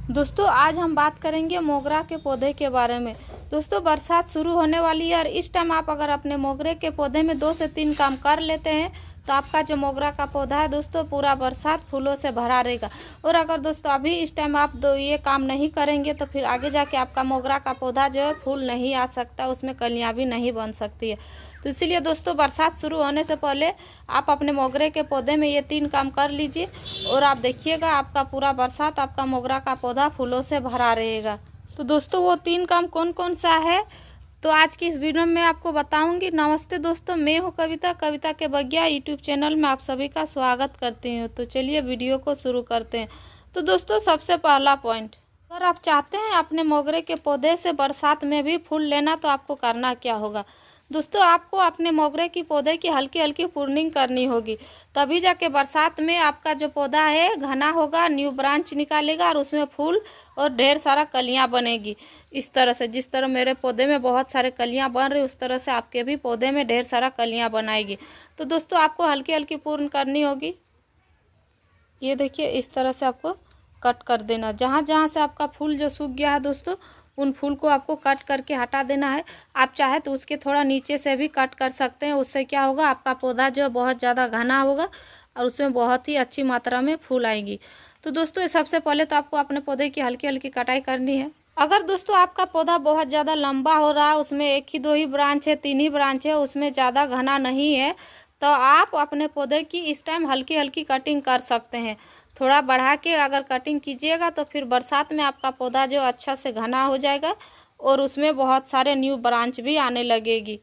दोस्तों आज हम बात करेंगे मोगरा के पौधे के बारे में। दोस्तों बरसात शुरू होने वाली है और इस टाइम आप अगर अपने मोगरे के पौधे में 2 से 3 काम कर लेते हैं तो आपका जो मोगरा का पौधा है दोस्तों पूरा बरसात फूलों से भरा रहेगा। और अगर दोस्तों अभी इस टाइम आप ये काम नहीं करेंगे तो फिर आगे जाके आपका मोगरा का पौधा जो है फूल नहीं आ सकता, उसमें कलियां भी नहीं बन सकती है। तो इसीलिए दोस्तों बरसात शुरू होने से पहले आप अपने मोगरे के पौधे में ये 3 काम कर लीजिए और आप देखिएगा आपका पूरा बरसात आपका मोगरा का पौधा फूलों से भरा रहेगा। तो दोस्तों वो 3 काम कौन कौन सा है तो आज की इस वीडियो में आपको बताऊंगी। नमस्ते दोस्तों, मैं हूं कविता के बगिया यूट्यूब चैनल में आप सभी का स्वागत करती हूं। तो चलिए वीडियो को शुरू करते हैं। तो दोस्तों सबसे पहला पॉइंट, अगर आप चाहते हैं अपने मोगरे के पौधे से बरसात में भी फूल लेना तो आपको करना क्या होगा। दोस्तों आपको अपने मोगरे की पौधे की हल्की हल्की प्रूनिंग करनी होगी, तभी जाके बरसात में आपका जो पौधा है घना होगा, न्यू ब्रांच निकालेगा और उसमें फूल और ढेर सारा कलियां बनेगी। इस तरह से जिस तरह मेरे पौधे में बहुत सारे कलियां बन रही उस तरह से आपके भी पौधे में ढेर सारा कलियां बनाएगी। तो दोस्तों आपको हल्की हल्की पूर्ण करनी होगी। ये देखिए इस तरह से आपको कट कर देना। जहाँ जहाँ से आपका फूल जो सूख गया है दोस्तों उन फूल को आपको कट करके हटा देना है। आप चाहे तो उसके थोड़ा नीचे से भी कट कर सकते हैं। उससे क्या होगा, आपका पौधा जो है बहुत ज़्यादा घना होगा और उसमें बहुत ही अच्छी मात्रा में फूल आएंगी। तो दोस्तों सबसे पहले तो आपको अपने पौधे की हल्की हल्की कटाई करनी है। अगर दोस्तों आपका पौधा बहुत ज़्यादा लंबा हो रहा है, उसमें 1 ही 2 ही ब्रांच है, 3 ही ब्रांच है, उसमें ज़्यादा घना नहीं है, तो आप अपने पौधे की इस टाइम हल्की हल्की कटिंग कर सकते हैं। थोड़ा बढ़ा के अगर कटिंग कीजिएगा तो फिर बरसात में आपका पौधा जो अच्छा से घना हो जाएगा और उसमें बहुत सारे न्यू ब्रांच भी आने लगेगी।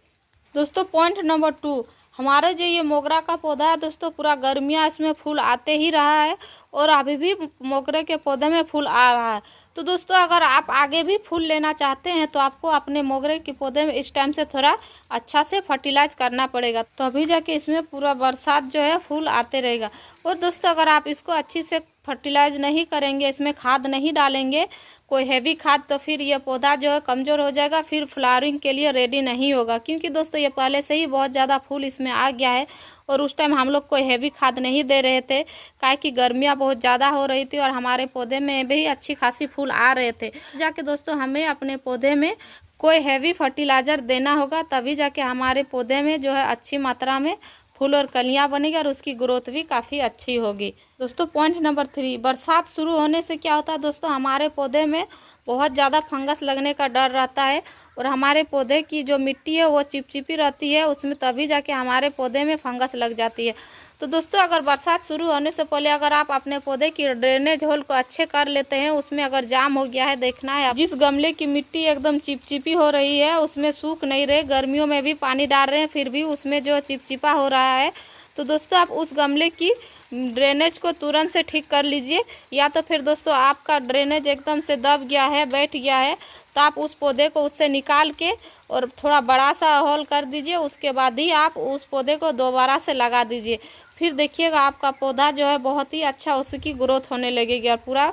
दोस्तों पॉइंट नंबर 2, हमारे जो ये मोगरा का पौधा है दोस्तों पूरा गर्मियाँ इसमें फूल आते ही रहा है और अभी भी मोगरे के पौधे में फूल आ रहा है। तो दोस्तों अगर आप आगे भी फूल लेना चाहते हैं तो आपको अपने मोगरे के पौधे में इस टाइम से थोड़ा अच्छा से फर्टिलाइज करना पड़ेगा, तभी जाके इसमें पूरा बरसात जो है फूल आते रहेगा। और दोस्तों अगर आप इसको अच्छी से फर्टिलाइज नहीं करेंगे, इसमें खाद नहीं डालेंगे कोई हैवी खाद, तो फिर ये पौधा जो है कमज़ोर हो जाएगा, फिर फ्लावरिंग के लिए रेडी नहीं होगा। क्योंकि दोस्तों ये पहले से ही बहुत ज़्यादा फूल इसमें आ गया है और उस टाइम हम लोग कोई हैवी खाद नहीं दे रहे थे, काहे कि गर्मियाँ बहुत ज़्यादा हो रही थी और हमारे पौधे में भी अच्छी खासी फूल आ रहे थे। जाके दोस्तों हमें अपने पौधे में कोई हैवी फर्टिलाइज़र देना होगा, तभी जाके हमारे पौधे में जो है अच्छी मात्रा में फूल और कलियां बनेगी और उसकी ग्रोथ भी काफ़ी अच्छी होगी। दोस्तों पॉइंट नंबर 3, बरसात शुरू होने से क्या होता है दोस्तों, हमारे पौधे में बहुत ज़्यादा फंगस लगने का डर रहता है और हमारे पौधे की जो मिट्टी है वो चिपचिपी रहती है, उसमें तभी जाके हमारे पौधे में फंगस लग जाती है। तो दोस्तों अगर बरसात शुरू होने से पहले अगर आप अपने पौधे की ड्रेनेज होल को अच्छे कर लेते हैं, उसमें अगर जाम हो गया है, देखना है जिस गमले की मिट्टी एकदम चिपचिपी हो रही है उसमें सूख नहीं रहे, गर्मियों में भी पानी डाल रहे हैं फिर भी उसमें जो चिपचिपा हो रहा है, तो दोस्तों आप उस गमले की ड्रेनेज को तुरंत से ठीक कर लीजिए। या तो फिर दोस्तों आपका ड्रेनेज एकदम से दब गया है, बैठ गया है, तो आप उस पौधे को उससे निकाल के और थोड़ा बड़ा सा होल कर दीजिए, उसके बाद ही आप उस पौधे को दोबारा से लगा दीजिए। फिर देखिएगा आपका पौधा जो है बहुत ही अच्छा उसकी ग्रोथ होने लगेगी और पूरा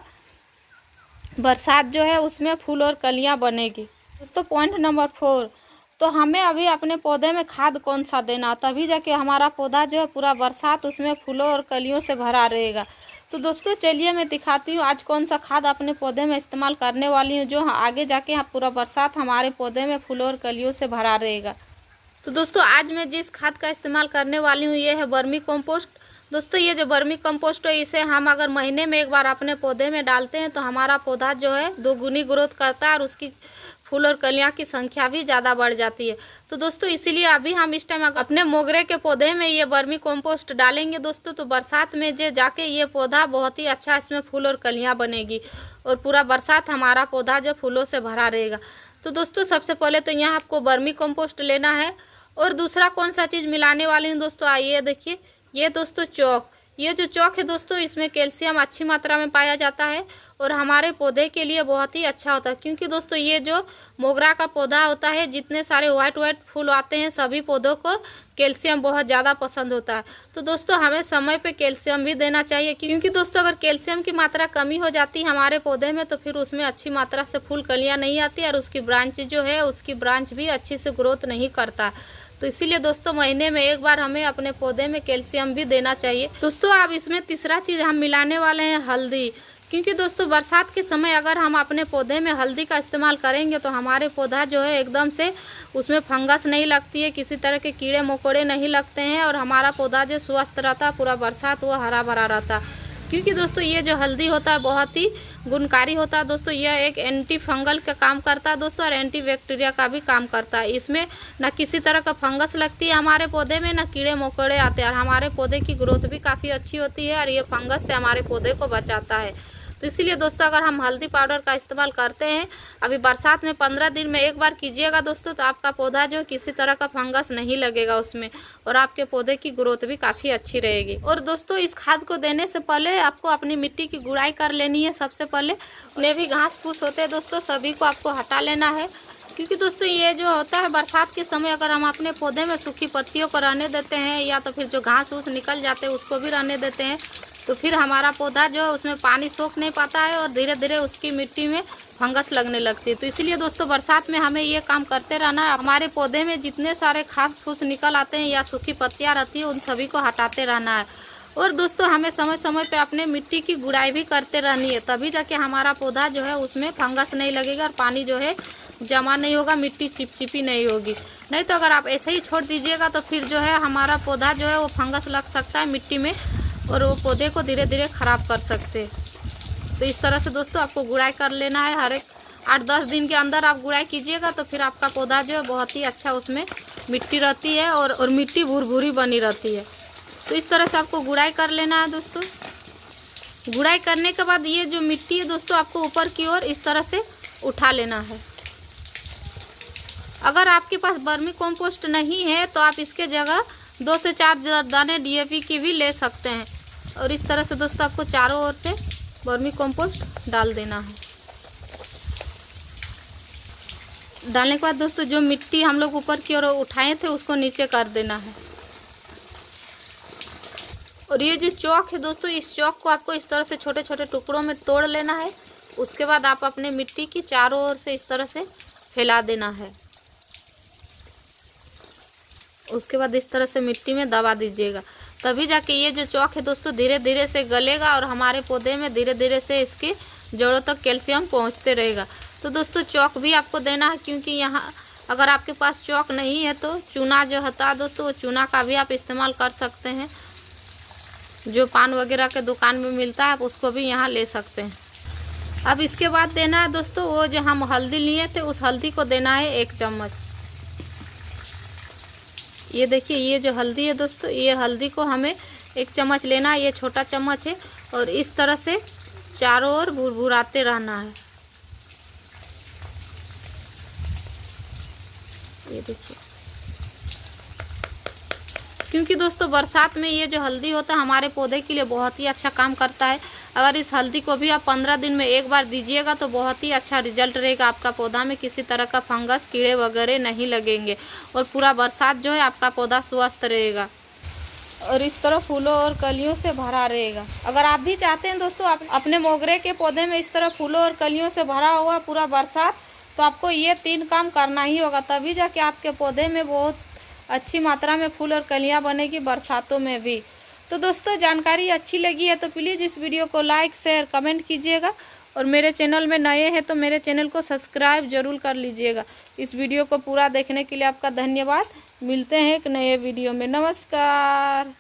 बरसात जो है उसमें फूल और कलियां बनेगी। दोस्तों पॉइंट नंबर 4, तो हमें अभी अपने पौधे में खाद कौन सा देना, तभी जाके हमारा पौधा जो है पूरा बरसात उसमें फूलों और कलियों से भरा रहेगा। तो दोस्तों चलिए मैं दिखाती हूँ आज कौन सा खाद अपने पौधे में इस्तेमाल करने वाली हूँ, जो आगे जाके पूरा बरसात हमारे पौधे में फूलों और कलियों से भरा रहेगा। तो दोस्तों आज मैं जिस खाद का इस्तेमाल करने वाली हूँ ये है वर्मी कंपोस्ट। दोस्तों ये जो वर्मी कंपोस्ट है इसे हम अगर महीने में एक बार अपने पौधे में डालते हैं तो हमारा पौधा जो है 2 गुनी ग्रोथ करता है और उसकी फूल और कलियां की संख्या भी ज़्यादा बढ़ जाती है। तो दोस्तों इसीलिए अभी हम इस टाइम अपने मोगरे के पौधे में ये वर्मी कंपोस्ट डालेंगे दोस्तों, तो बरसात में जो जाके ये पौधा बहुत ही अच्छा इसमें फूल और कलियां बनेगी और पूरा बरसात हमारा पौधा जो फूलों से भरा रहेगा। तो दोस्तों सबसे पहले तो यहाँ आपको वर्मी कंपोस्ट लेना है और दूसरा कौन सा चीज़ मिलाने वाली हूँ दोस्तों, आइए देखिए, ये दोस्तों चौक। ये जो चौक है दोस्तों इसमें कैल्शियम अच्छी मात्रा में पाया जाता है और हमारे पौधे के लिए बहुत ही अच्छा होता है। क्योंकि दोस्तों ये जो मोगरा का पौधा होता है, जितने सारे वाइट फूल आते हैं सभी पौधों को कैल्शियम बहुत ज़्यादा पसंद होता है। तो दोस्तों हमें समय पे कैल्शियम भी देना चाहिए, क्योंकि दोस्तों अगर कैल्शियम की मात्रा कमी हो जाती है हमारे पौधे में तो फिर उसमें अच्छी मात्रा से फूल कलियाँ नहीं आती और उसकी ब्रांच जो है उसकी ब्रांच भी अच्छी से ग्रोथ नहीं करता। तो इसीलिए दोस्तों महीने में एक बार हमें अपने पौधे में कैल्शियम भी देना चाहिए। दोस्तों अब इसमें तीसरा चीज़ हम मिलाने वाले हैं हल्दी। क्योंकि दोस्तों बरसात के समय अगर हम अपने पौधे में हल्दी का इस्तेमाल करेंगे तो हमारे पौधा जो है एकदम से उसमें फंगस नहीं लगती है, किसी तरह के कीड़े मकोड़े नहीं लगते हैं और हमारा पौधा जो स्वस्थ रहता है, पूरा बरसात वो हरा भरा रहता है। क्योंकि दोस्तों ये जो हल्दी होता है बहुत ही गुणकारी होता है दोस्तों। यह एक एंटी फंगल का काम करता है दोस्तों और एंटी बैक्टीरिया का भी काम करता है। इसमें ना किसी तरह का फंगस लगती है हमारे पौधे में, ना कीड़े मकोड़े आते हैं और हमारे पौधे की ग्रोथ भी काफ़ी अच्छी होती है और ये फंगस से हमारे पौधे को बचाता है। तो इसीलिए दोस्तों अगर हम हल्दी पाउडर का इस्तेमाल करते हैं अभी बरसात में 15 दिन में एक बार कीजिएगा दोस्तों, तो आपका पौधा जो किसी तरह का फंगस नहीं लगेगा उसमें और आपके पौधे की ग्रोथ भी काफ़ी अच्छी रहेगी। और दोस्तों इस खाद को देने से पहले आपको अपनी मिट्टी की गुड़ाई कर लेनी है। सबसे पहले उन्हें भी घास फूस होते हैं दोस्तों, सभी को आपको हटा लेना है। क्योंकि दोस्तों ये जो होता है बरसात के समय अगर हम अपने पौधे में सूखी पत्तियों को रहने देते हैं या तो फिर जो घास फूस निकल जाते हैं उसको भी रहने देते हैं तो फिर हमारा पौधा जो है उसमें पानी सोख नहीं पाता है और धीरे धीरे उसकी मिट्टी में फंगस लगने लगती है। तो इसीलिए दोस्तों बरसात में हमें ये काम करते रहना है। हमारे पौधे में जितने सारे घास फूस निकल आते हैं या सूखी पत्तियाँ रहती है उन सभी को हटाते रहना है। और दोस्तों हमें समय समय पे अपने मिट्टी की गुड़ाई भी करते रहनी है, तभी जाके हमारा पौधा जो है उसमें फंगस नहीं लगेगा और पानी जो है जमा नहीं होगा, मिट्टी चिपचिपी नहीं होगी। नहीं तो अगर आप ऐसे ही छोड़ दीजिएगा तो फिर जो है हमारा पौधा जो है वो फंगस लग सकता है मिट्टी में और वो पौधे को धीरे धीरे ख़राब कर सकते हैं। तो इस तरह से दोस्तों आपको गुड़ाई कर लेना है। हर एक 8-10 दिन के अंदर आप गुड़ाई कीजिएगा तो फिर आपका पौधा जो है बहुत ही अच्छा उसमें मिट्टी रहती है और मिट्टी भुरभुरी बनी रहती है। तो इस तरह से आपको गुड़ाई कर लेना है दोस्तों। गुड़ाई करने के बाद ये जो मिट्टी है दोस्तों आपको ऊपर की ओर इस तरह से उठा लेना है। अगर आपके पास वर्मी कंपोस्ट नहीं है तो आप इसके जगह 2 से 4 दाने डीएपी की भी ले सकते हैं। और इस तरह से दोस्तों आपको चारों ओर से वर्मी कंपोस्ट डाल देना है। डालने के बाद दोस्तों जो मिट्टी हम लोग ऊपर की ओर उठाए थे उसको नीचे कर देना है। और ये जो चौक है दोस्तों, इस चौक को आपको इस तरह से छोटे छोटे टुकड़ों में तोड़ लेना है। उसके बाद आप अपने मिट्टी की चारों ओर से इस तरह से फैला देना है। उसके बाद इस तरह से मिट्टी में दबा दीजिएगा, तभी जाके ये जो चौक है दोस्तों धीरे धीरे से गलेगा और हमारे पौधे में धीरे धीरे से इसके जड़ों तक कैल्शियम पहुंचते रहेगा। तो दोस्तों चौक भी आपको देना है, क्योंकि यहाँ अगर आपके पास चौक नहीं है तो चूना जो होता है दोस्तों वो चूना का भी आप इस्तेमाल कर सकते हैं। जो पान वगैरह के दुकान में मिलता है आप उसको भी यहाँ ले सकते हैं। अब इसके बाद देना है दोस्तों वो जो हम हल्दी लिए थे उस हल्दी को देना है 1 चम्मच। ये देखिए ये जो हल्दी है दोस्तों, ये हल्दी को हमें 1 चम्मच लेना है। ये छोटा चम्मच है और इस तरह से चारों ओर भुरभुराते रहना है। ये देखिए, क्योंकि दोस्तों बरसात में ये जो हल्दी होता है हमारे पौधे के लिए बहुत ही अच्छा काम करता है। अगर इस हल्दी को भी आप 15 दिन में एक बार दीजिएगा तो बहुत ही अच्छा रिजल्ट रहेगा। आपका पौधा में किसी तरह का फंगस कीड़े वगैरह नहीं लगेंगे और पूरा बरसात जो है आपका पौधा स्वस्थ रहेगा और इस तरह फूलों और कलियों से भरा रहेगा। अगर आप भी चाहते हैं दोस्तों आप अपने मोगरे के पौधे में इस तरह फूलों और कलियों से भरा हुआ पूरा बरसात, तो आपको ये 3 काम करना ही होगा, तभी जाके आपके पौधे में बहुत अच्छी मात्रा में फूल और कलियां बनेगी बरसातों में भी। तो दोस्तों जानकारी अच्छी लगी है तो प्लीज़ इस वीडियो को लाइक शेयर कमेंट कीजिएगा और मेरे चैनल में नए हैं तो मेरे चैनल को सब्सक्राइब जरूर कर लीजिएगा। इस वीडियो को पूरा देखने के लिए आपका धन्यवाद। मिलते हैं एक नए वीडियो में। नमस्कार।